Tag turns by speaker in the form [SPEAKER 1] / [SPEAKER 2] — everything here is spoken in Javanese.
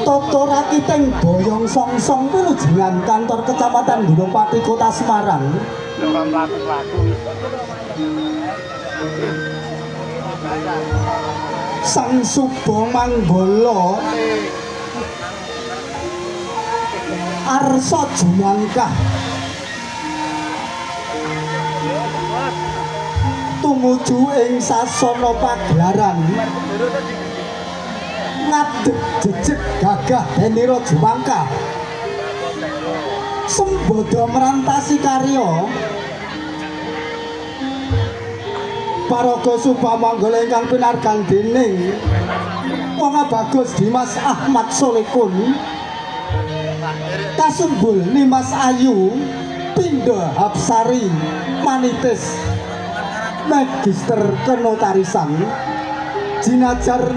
[SPEAKER 1] Toto Rakiteng Boyong Songsong Wilujenggan kantor Kecamatan Gunung Pati Kota Semarang. Sang Subo Manggolo Arsa Jumangkah tumuju ing sasana pagelaran ngadeg jejeg gagah Deniro Jumangkah sembada merantasi karya paraga Subamanggala ingkang pinargan dening Wong Bagus Dimas Ahmad Solekun kasumbul Nimas Ayu Pindo Hapsari Manitis Magister Kenotarisan Jinajar